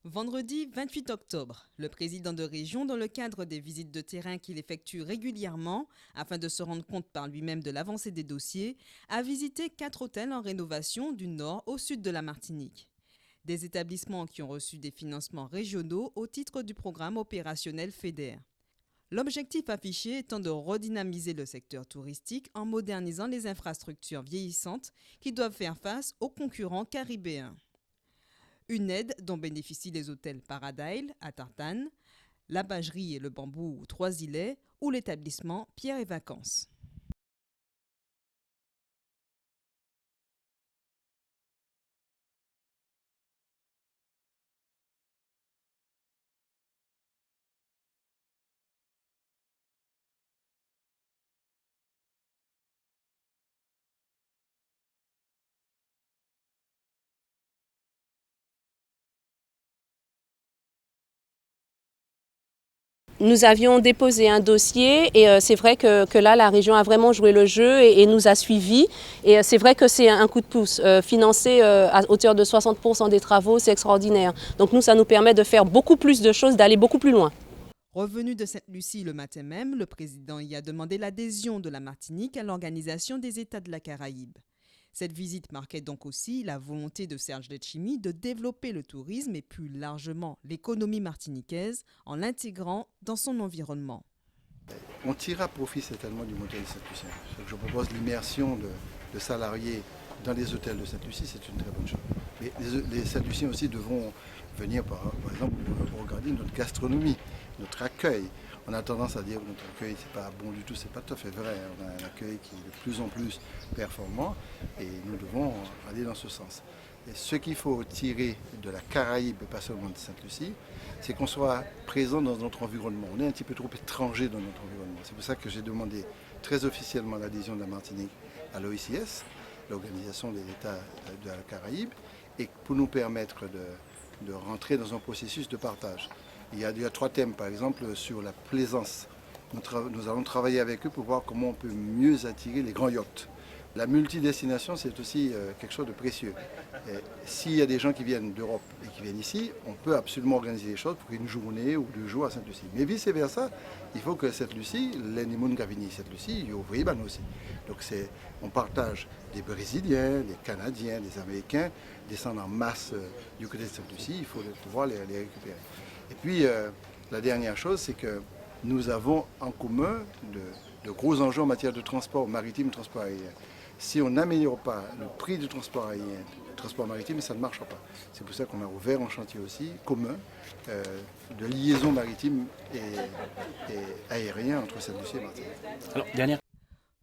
Vendredi 28 octobre, le président de région, dans le cadre des visites de terrain qu'il effectue régulièrement afin de se rendre compte par lui-même de l'avancée des dossiers, a visité 4 hôtels en rénovation du nord au sud de la Martinique. Des établissements qui ont reçu des financements régionaux au titre du programme opérationnel FEDER. L'objectif affiché étant de redynamiser le secteur touristique en modernisant les infrastructures vieillissantes qui doivent faire face aux concurrents caribéens. Une aide dont bénéficient les hôtels Paradise à Tartane, la Bagerie et le Bambou aux Trois-Îlets ou l'établissement Pierre et Vacances. Nous avions déposé un dossier et c'est vrai que là, la région a vraiment joué le jeu et nous a suivis. Et c'est vrai que c'est un coup de pouce. Financer à hauteur de 60% des travaux, c'est extraordinaire. Donc nous, ça nous permet de faire beaucoup plus de choses, d'aller beaucoup plus loin. Revenu de Sainte-Lucie le matin même, le président y a demandé l'adhésion de la Martinique à l'Organisation des États de la Caraïbe. Cette visite marquait donc aussi la volonté de Serge Letchimy de développer le tourisme et plus largement l'économie martiniquaise en l'intégrant dans son environnement. On tirera profit certainement du modèle de Sainte-Lucie. Je propose l'immersion de salariés dans les hôtels de Sainte-Lucie, c'est une très bonne chose. Mais les Sainte-Luciens aussi devront venir, par exemple, regarder notre gastronomie, notre accueil. On a tendance à dire que notre accueil, c'est pas bon du tout, c'est pas tout à fait vrai. On a un accueil qui est de plus en plus performant et nous devons aller dans ce sens. Et ce qu'il faut tirer de la Caraïbe, pas seulement de Sainte-Lucie, c'est qu'on soit présent dans notre environnement. On est un petit peu trop étranger dans notre environnement. C'est pour ça que j'ai demandé très officiellement l'adhésion de la Martinique à l'OICS, l'Organisation des États de la Caraïbe, et pour nous permettre de rentrer dans un processus de partage. Il y a 3 thèmes, par exemple, sur la plaisance. Nous allons travailler avec eux pour voir comment on peut mieux attirer les grands yachts. La multidestination, c'est aussi quelque chose de précieux. S'il y a des gens qui viennent d'Europe et qui viennent ici, on peut absolument organiser les choses pour une journée ou 2 jours à Sainte-Lucie. Mais vice-versa, il faut que Sainte-Lucie, les gens qui viennent Sainte-Lucie, ils ouvrent aussi. Donc on partage des Brésiliens, des Canadiens, des Américains, descendent en masse du côté de Sainte-Lucie, il faut pouvoir les récupérer. Et puis, la dernière chose, c'est que nous avons en commun de gros enjeux en matière de transport maritime et transport aérien. Si on n'améliore pas le prix du transport aérien, du transport maritime, ça ne marchera pas. C'est pour ça qu'on a ouvert un chantier aussi commun de liaison maritime et aérien entre Sainte-Lucie et Martinique. Alors, dernière.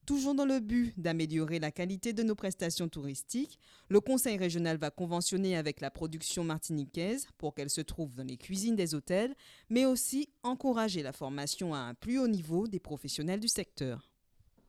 Toujours dans le but d'améliorer la qualité de nos prestations touristiques, le Conseil régional va conventionner avec la production martiniquaise pour qu'elle se trouve dans les cuisines des hôtels, mais aussi encourager la formation à un plus haut niveau des professionnels du secteur.